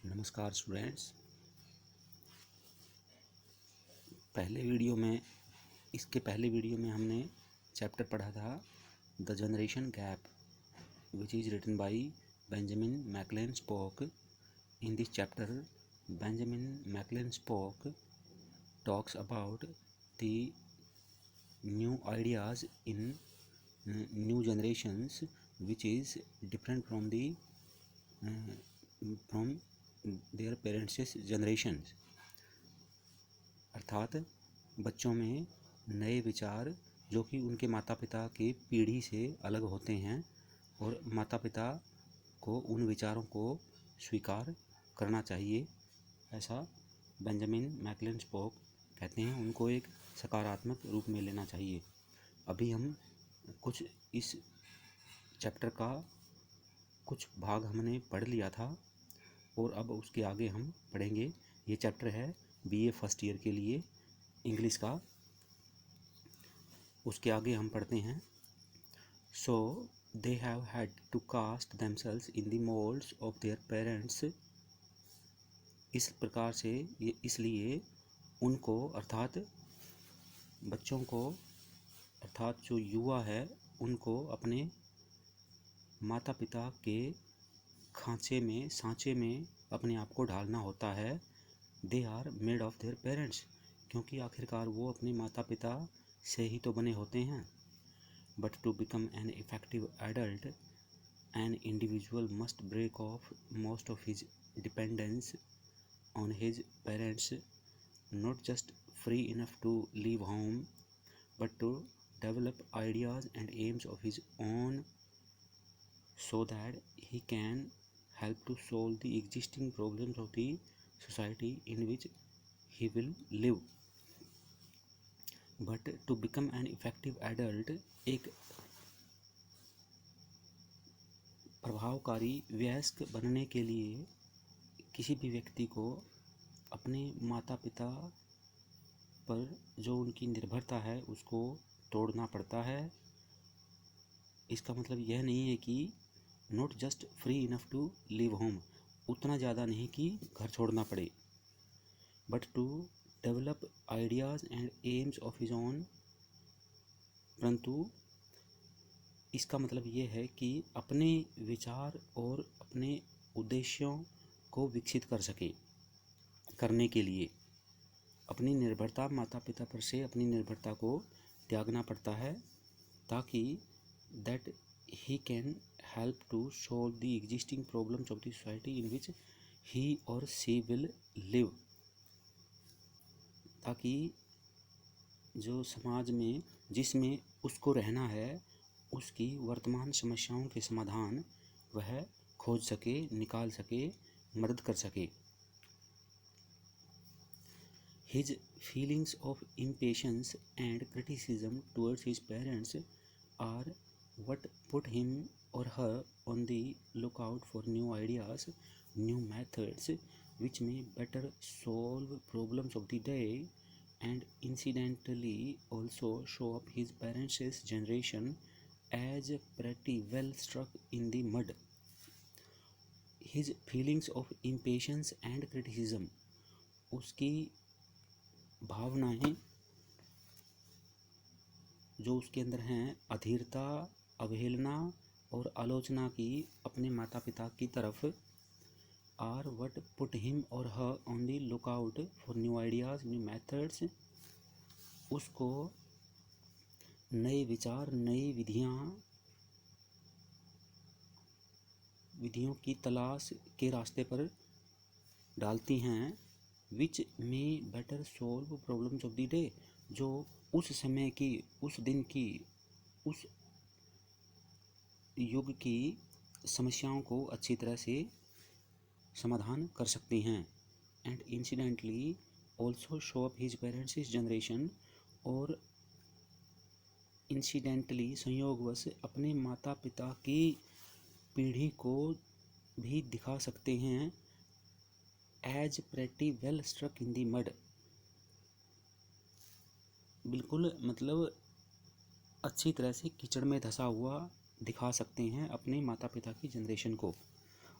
नमस्कार स्टूडेंट्स। इसके पहले वीडियो में हमने चैप्टर पढ़ा था the generation gap which is written by Benjamin McLane Spock. In this chapter Benjamin McLane Spock talks about the new ideas in new generations which is different from their parents' generations। अर्थात बच्चों में नए विचार जो कि उनके माता पिता की पीढ़ी से अलग होते हैं और माता पिता को उन विचारों को स्वीकार करना चाहिए, ऐसा बेंजामिन मैकलेन स्पोक कहते हैं। उनको एक सकारात्मक रूप में लेना चाहिए। अभी हम कुछ इस चैप्टर का कुछ भाग हमने पढ़ लिया था और अब उसके आगे हम पढ़ेंगे। ये चैप्टर है बीए फर्स्ट ईयर के लिए इंग्लिश का। उसके आगे हम पढ़ते हैं। So they have had to cast themselves in the moulds of their parents. इस प्रकार से ये इसलिए उनको अर्थात बच्चों को अर्थात जो युवा है उनको अपने माता पिता के सांचे में अपने आप को ढालना होता है। They are made of their parents, क्योंकि आखिरकार वो अपने माता पिता से ही तो बने होते हैं। But to become an effective adult an individual must break off most of his dependence on his parents, not just free enough to leave home, but to develop ideas and aims of his own so that he can help to solve the existing problems of the society in which he will live। But to become an effective adult, एक प्रभावकारी वयस्क बनने के लिए किसी भी व्यक्ति को अपने माता पिता पर जो उनकी निर्भरता है उसको तोड़ना पड़ता है। इसका मतलब यह नहीं है कि not just free enough to live home, उतना ज़्यादा नहीं कि घर छोड़ना पड़े, but to develop ideas and aims of his own. परंतु इसका मतलब यह है कि अपने विचार और अपने उद्देश्यों को विकसित कर सके। करने के लिए अपनी निर्भरता माता पिता पर से अपनी निर्भरता को त्यागना पड़ता है, ताकि that he can help to solve the existing problems of the society in which he or she will live. ताकि जो समाज में जिसमें उसको रहना है उसकी वर्तमान समस्याओं के समाधान वह खोज सके, निकाल सके, मदद कर सके। His feelings of impatience and criticism towards his parents are what put him or her on the lookout for new ideas, new methods which may better solve problems of the day, and incidentally also show up his parents' generation as pretty well struck in the mud। His feelings of impatience and criticism, उसकी भावनाएं जो उसके अंदर हैं, अधीरता, अवहेलना और आलोचना की अपने माता पिता की तरफ, आर वट पुट हिम और her on the look out for new ideas, new methods. उसको नए विचार, नई विधियों की तलाश के रास्ते पर डालती हैं। विच में better solve problems of the day, जो उस समय की, उस दिन की, उस युग की समस्याओं को अच्छी तरह से समाधान कर सकती हैं। And incidentally also show up his parents generation, और इंसिडेंटली संयोगवश अपने माता पिता की पीढ़ी को भी दिखा सकते हैं। As pretty well struck in the mud, बिल्कुल मतलब अच्छी तरह से कीचड़ में धंसा हुआ दिखा सकते हैं अपने माता पिता की जनरेशन को।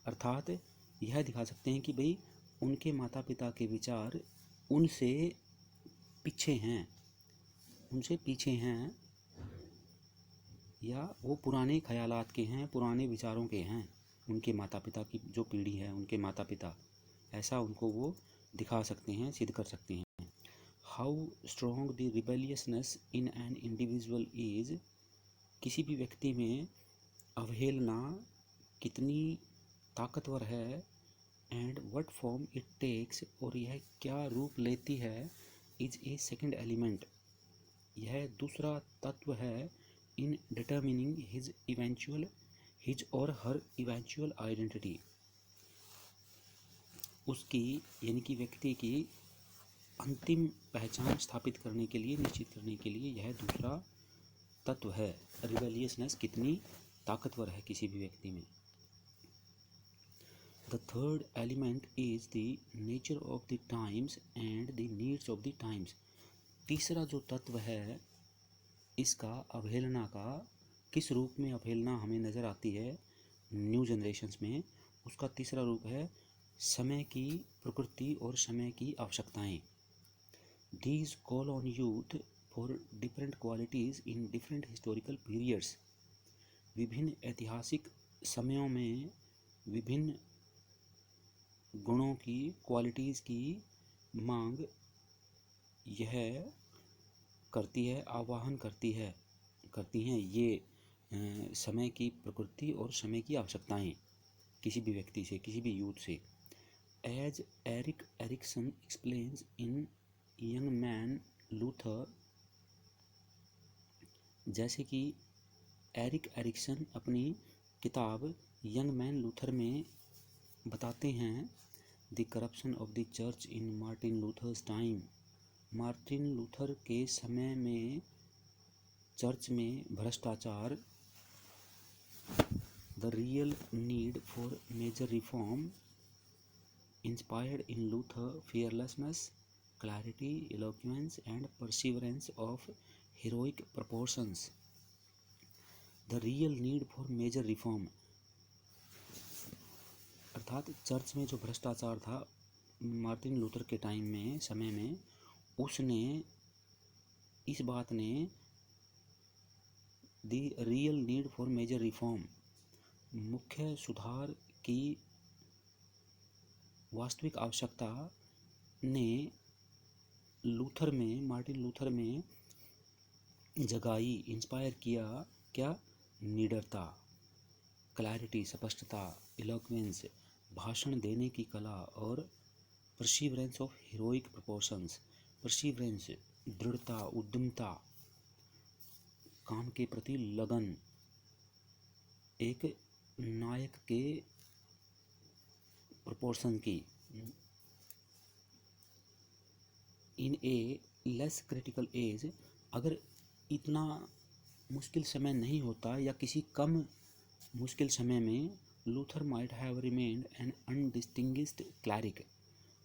अर्थात यह दिखा सकते हैं कि भाई उनके माता पिता के विचार उनसे पीछे हैं, उनसे पीछे हैं, या वो पुराने ख्यालात के हैं, पुराने विचारों के हैं। उनके माता पिता की जो पीढ़ी है, उनके माता पिता, ऐसा उनको वो दिखा सकते हैं, सिद्ध कर सकते हैं। How strong the rebelliousness in an individual is, किसी भी व्यक्ति में अवहेलना कितनी ताकतवर है। And what form it takes, और यह क्या रूप लेती है। इज ए सेकंड एलिमेंट, यह दूसरा तत्व है। इन डिटर्मिनिंग हिज और हर इवेंचुअल आइडेंटिटी, उसकी यानी कि व्यक्ति की अंतिम पहचान स्थापित करने के लिए, निश्चित करने के लिए यह दूसरा तत्व है। रिबेलियसनेस कितनी ताकतवर है किसी भी व्यक्ति में। The third element is the nature of the times and the needs of the times, तीसरा जो तत्व है इसका, अवहेलना का, किस रूप में अवहेलना हमें नज़र आती है न्यू जनरेशन्स में, उसका तीसरा रूप है समय की प्रकृति और समय की आवश्यकताएं। These call on youth for different qualities in different historical periods, विभिन्न ऐतिहासिक समयों में विभिन्न गुणों की, क्वालिटीज़ की मांग यह करती है, आवाहन करती हैं ये समय की प्रकृति और समय की आवश्यकताएं किसी भी व्यक्ति से, किसी भी यूथ से। एज एरिक एरिक्सन एक्सप्लेन्स इन यंग मैन लूथर, जैसे कि एरिक एरिक्सन अपनी किताब यंग मैन लूथर में बताते हैं, the corruption of the church in Martin Luther's time, Martin Luther के समय में चर्च में भ्रष्टाचार। The real need for major reform inspired in Luther fearlessness, clarity, eloquence and perseverance of heroic proportions. The real need for major reform, अर्थात church में जो भ्रष्टाचार था मार्टिन लूथर के टाइम में, समय में, उसने, इस बात ने, the real need for major reform, मुख्य सुधार की वास्तविक आवश्यकता ने लूथर में, मार्टिन लूथर में जगाई, इंस्पायर किया। क्या? निडरता, क्लैरिटी, स्पष्टता, इलोक्वेंस, भाषण देने की कला, और perseverance of heroic proportions, perseverance, दृढ़ता, उद्यमता, काम के प्रति लगन, एक नायक के प्रोपोर्शन की। इन ए लेस क्रिटिकल एज, अगर इतना मुश्किल समय नहीं होता या किसी कम मुश्किल समय में, Luther might have remained an undistinguished cleric,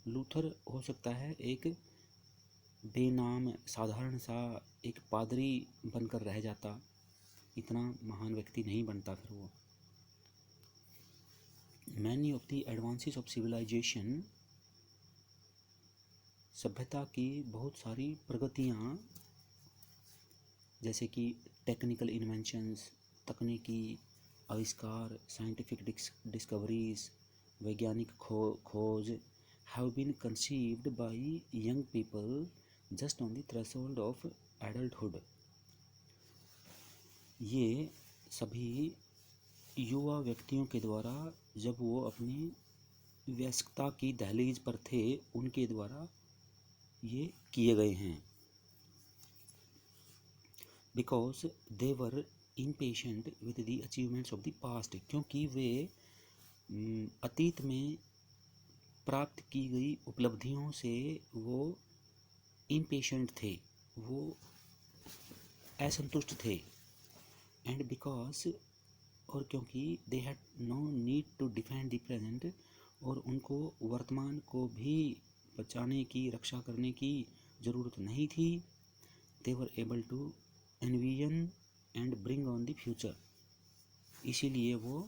Luther हो सकता है एक बेनाम साधारण सा एक पादरी बनकर रह जाता, इतना महान व्यक्ति नहीं बनता फिर वो। Many of the advances of civilisation, सभ्यता की बहुत सारी प्रगतियाँ, जैसे कि टेक्निकल इन्वेंशंस, तकनीकी आविष्कार, साइंटिफिक डिस्कवरीज, वैज्ञानिक खोज, have been conceived by young people just on the threshold of adulthood, ये सभी युवा व्यक्तियों के द्वारा जब वो अपनी वयस्कता की दहलीज पर थे, उनके द्वारा ये किए गए हैं। Because they were impatient with the achievements of the past, क्योंकि वे अतीत में प्राप्त की गई उपलब्धियों से वो इम्पेशेंट थे, वो असंतुष्ट थे। एंड बिकॉज, और क्योंकि they had no need to defend the present, और उनको वर्तमान को भी बचाने की, रक्षा करने की ज़रूरत नहीं थी। They were able to envision and bring on the future, इसीलिए वो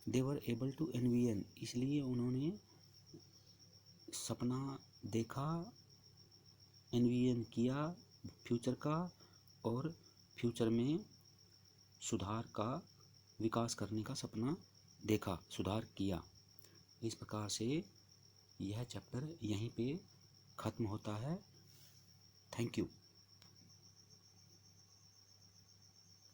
they were able to envision, इसलिए उन्होंने सपना देखा, एनविजन किया फ्यूचर का, और फ्यूचर में सुधार का, विकास करने का सपना देखा, सुधार किया। इस प्रकार से यह चैप्टर यहीं पे ख़त्म होता है। Thank you.